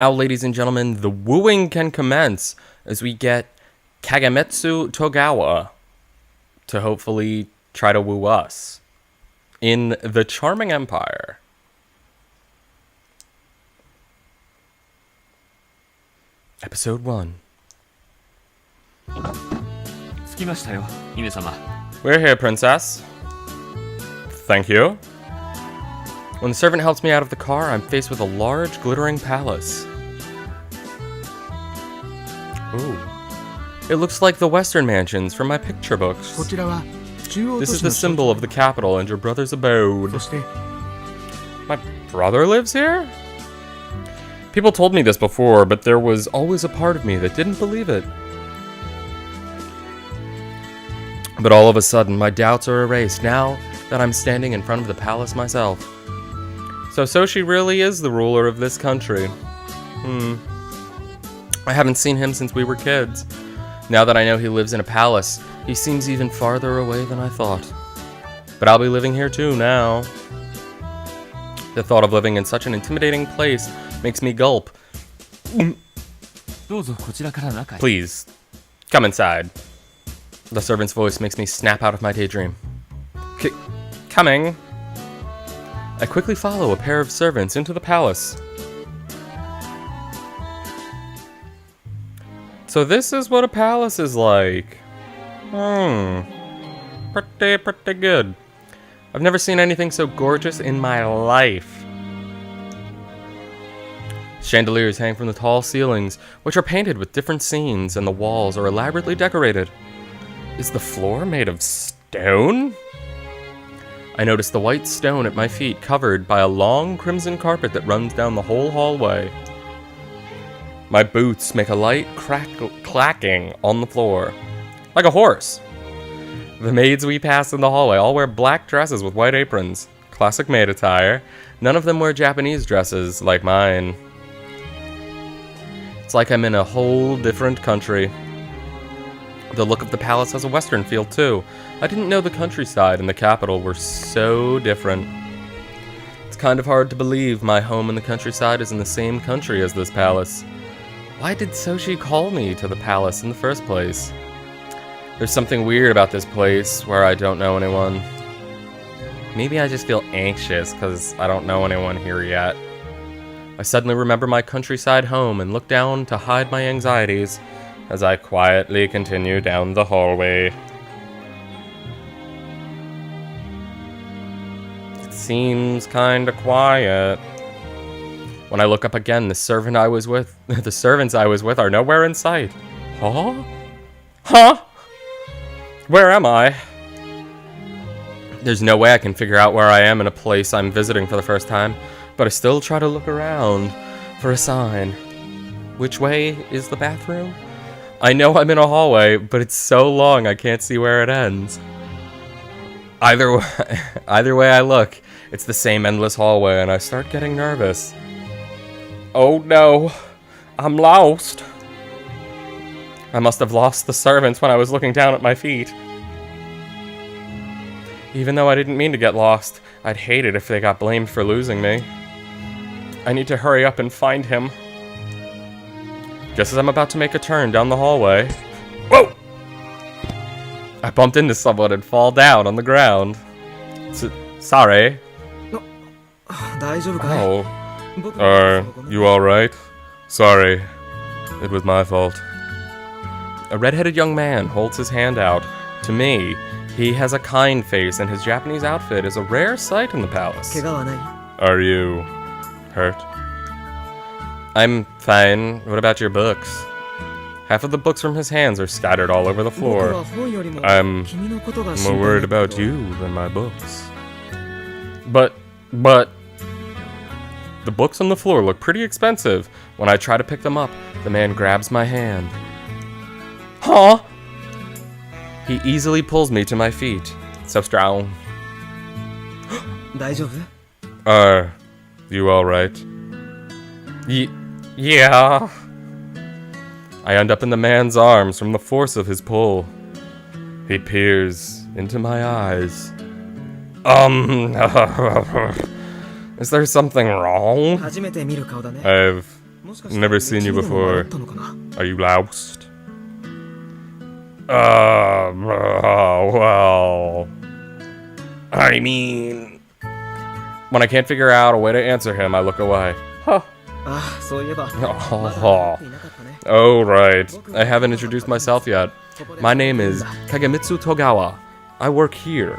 Now, ladies and gentlemen, the wooing can commence as we get Kagametsu Togawa to hopefully try to woo us in the Charming Empire. Episode 1. 着きましたよ、姫様。 We're here, princess. Thank you. When the servant helps me out of the car, I'm faced with a large, glittering palace. Ooh. It looks like the Western mansions from my picture books. This is the symbol of the capital and your brother's abode. My brother lives here? People told me this before, but there was always a part of me that didn't believe it. But all of a sudden, my doubts are erased now that I'm standing in front of the palace myself. So she really is the ruler of this country. I haven't seen him since we were kids. Now that I know he lives in a palace, he seems even farther away than I thought. But I'll be living here too now. The thought of living in such an intimidating place makes me gulp. Please, come inside. The servant's voice makes me snap out of my daydream. Coming. I quickly follow a pair of servants into the palace. So this is what a palace is like. Pretty good. I've never seen anything so gorgeous in my life. Chandeliers hang from the tall ceilings, which are painted with different scenes, and the walls are elaborately decorated. Is the floor made of stone? I notice the white stone at my feet covered by a long crimson carpet that runs down the whole hallway. My boots make a light clacking on the floor, like a horse. The maids we pass in the hallway all wear black dresses with white aprons, classic maid attire. None of them wear Japanese dresses like mine. It's like I'm in a whole different country. The look of the palace has a Western feel too. I didn't know the countryside and the capital were so different. It's kind of hard to believe my home in the countryside is in the same country as this palace. Why did Soshi call me to the palace in the first place? There's something weird about this place where I don't know anyone. Maybe I just feel anxious because I don't know anyone here yet. I suddenly remember my countryside home and look down to hide my anxieties as I quietly continue down the hallway. It seems kinda quiet. When I look up again, the servants I was with are nowhere in sight. Huh? Where am I? There's no way I can figure out where I am in a place I'm visiting for the first time, but I still try to look around for a sign. Which way is the bathroom? I know I'm in a hallway, but it's so long I can't see where it ends. Either way I look, it's the same endless hallway, and I start getting nervous. Oh no, I'm lost. I must have lost the servants when I was looking down at my feet. Even though I didn't mean to get lost, I'd hate it if they got blamed for losing me. I need to hurry up and find him. Just as I'm about to make a turn down the hallway... Whoa! I bumped into someone and fall down on the ground. Sorry. Oh. Are you alright? Sorry. It was my fault. A red-headed young man holds his hand out. To me, he has a kind face and his Japanese outfit is a rare sight in the palace. Are you hurt? I'm fine. What about your books? Half of the books from his hands are scattered all over the floor. I'm more worried about you than my books. But... The books on the floor look pretty expensive. When I try to pick them up, the man grabs my hand. Huh? He easily pulls me to my feet. So strong. Are you alright? Yeah. I end up in the man's arms from the force of his pull. He peers into my eyes. Is there something wrong? I've Never seen you before. Are you lost? Well... I mean... When I can't figure out a way to answer him, I look away. Huh. Oh, right. I haven't introduced myself yet. My name is Kagemitsu Togawa. I work here.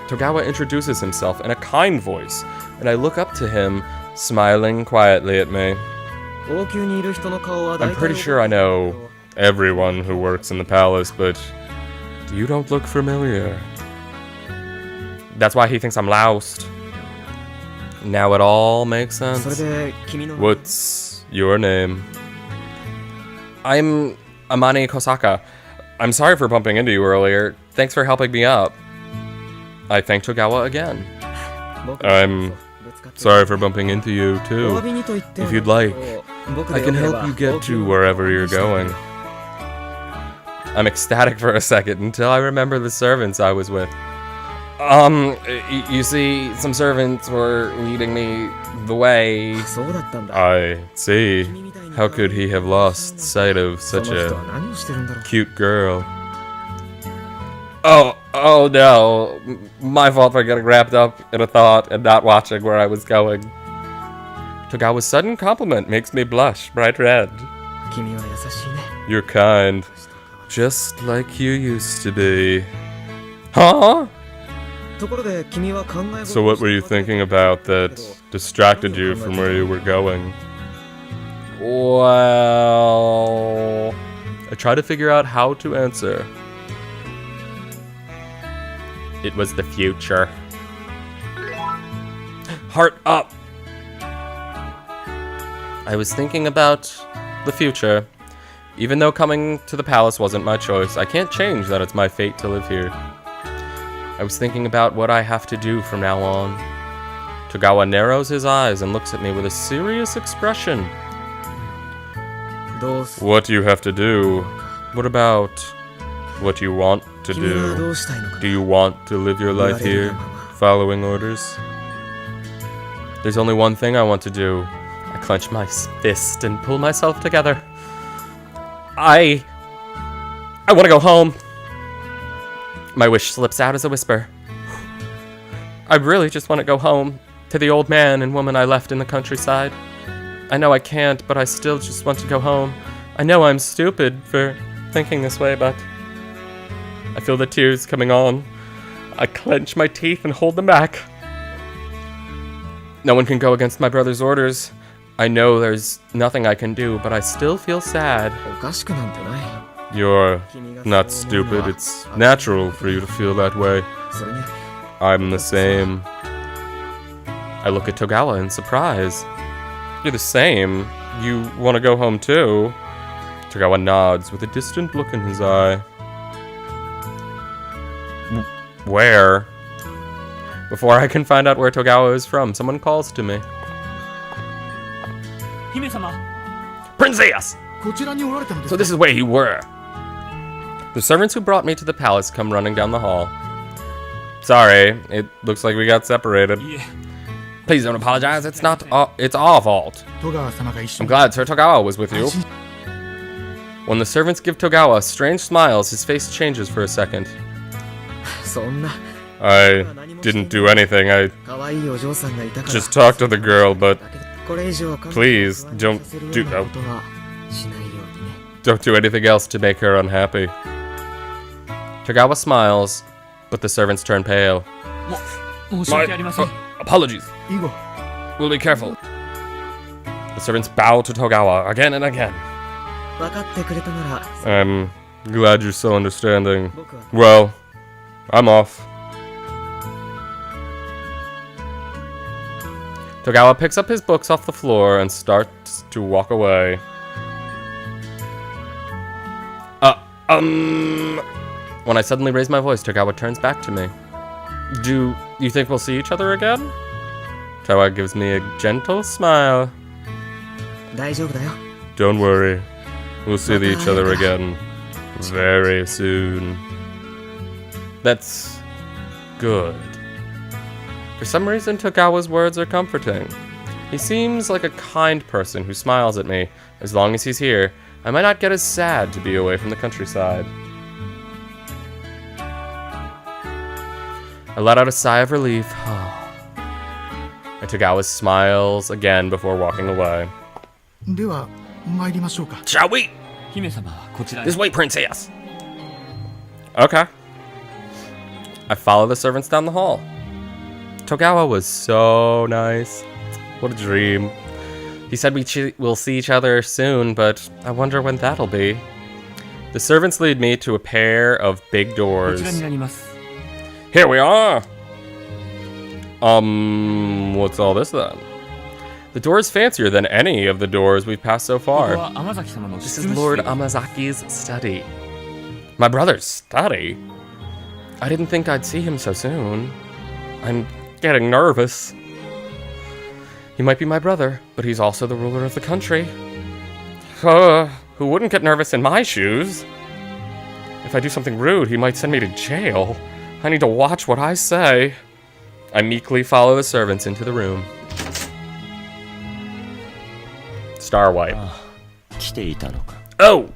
Togawa introduces himself in a kind voice, and I look up to him, smiling quietly at me. I'm pretty sure I know everyone who works in the palace, but you don't look familiar. That's why he thinks I'm lost. Now it all makes sense. What's your name? I'm Amane Kosaka. I'm sorry for bumping into you earlier. Thanks for helping me up. I thank Togawa again. I'm sorry for bumping into you, too. If you'd like, I can help you get to wherever you're going. I'm ecstatic for a second until I remember the servants I was with. You see, some servants were leading me the way. I see. How could he have lost sight of such a cute girl? Oh no. My fault for getting wrapped up in a thought and not watching where I was going. Togawa's sudden compliment makes me blush bright red. You're kind. Just like you used to be. Huh? So what were you thinking about that distracted you from where you were going? Well... I try to figure out how to answer. It was the future. Heart up! I was thinking about the future. Even though coming to the palace wasn't my choice, I can't change that it's my fate to live here. I was thinking about what I have to do from now on. Togawa narrows his eyes and looks at me with a serious expression. What do you have to do? What about what you want to do? Do you want to live your life here, following orders? There's only one thing I want to do. I clench my fist and pull myself together. I want to go home. My wish slips out as a whisper. I really just want to go home, to the old man and woman I left in the countryside. I know I can't, but I still just want to go home. I know I'm stupid for thinking this way, but I feel the tears coming on. I clench my teeth and hold them back. No one can go against my brother's orders. I know there's nothing I can do, but I still feel sad. You're not stupid. It's natural for you to feel that way. I'm the same. I look at Togawa in surprise. You're the same. You want to go home too? Togawa nods with a distant look in his eye. Where? Before I can find out where Togawa is from, someone calls to me. Princess! So this is where you were. The servants who brought me to the palace come running down the hall. Sorry, it looks like we got separated. Please don't apologize, it's our fault. I'm glad Sir Togawa was with you. When the servants give Togawa strange smiles, his face changes for a second. I didn't do anything, I just talked to the girl, but please don't do anything else to make her unhappy. Togawa smiles, but the servants turn pale. Apologies. We'll be careful. The servants bow to Togawa again and again. I'm glad you're so understanding. Well, I'm off. Togawa picks up his books off the floor and starts to walk away. When I suddenly raise my voice, Togawa turns back to me. Do you think we'll see each other again? Togawa gives me a gentle smile. Don't worry. We'll see each other again very soon. That's good. For some reason, Togawa's words are comforting. He seems like a kind person who smiles at me. As long as he's here, I might not get as sad to be away from the countryside. I let out a sigh of relief. Togawa smiles again before walking away. では参りましょうか。 Shall we? 姫様はこちらへ This way, princess. Okay. I follow the servants down the hall. Togawa was so nice. What a dream. He said we'll see each other soon, but I wonder when that'll be. The servants lead me to a pair of big こ doors. ちらになります Here we are! What's all this then? The door is fancier than any of the doors we've passed so ここ far. は天崎様の This 執 is 務 Lord 室 Amazaki's study. My brother's study? I didn't think I'd see him so soon. I'm getting nervous. He might be my brother, but he's also the ruler of the country. Who wouldn't get nervous in my shoes? If I do something rude, he might send me to jail. I need to watch what I say. I meekly follow the servants into the room. Star Wipe. 来ていたのか。 Oh!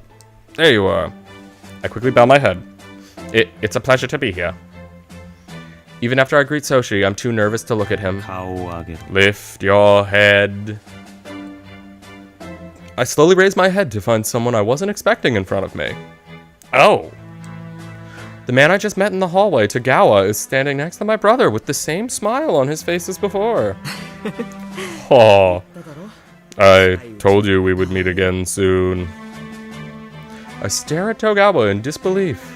There you are. I quickly bow my head. It's a pleasure to be here. Even after I greet Soshi, I'm too nervous to look at him. 顔を上げる。 Lift your head. I slowly raise my head to find someone I wasn't expecting in front of me. Oh! The man I just met in the hallway, Togawa, is standing next to my brother with the same smile on his face as before. Oh, I told you we would meet again soon. I stare at Togawa in disbelief.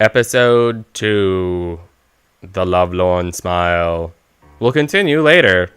Episode 2. The Lovelorn Smile. We'll continue later.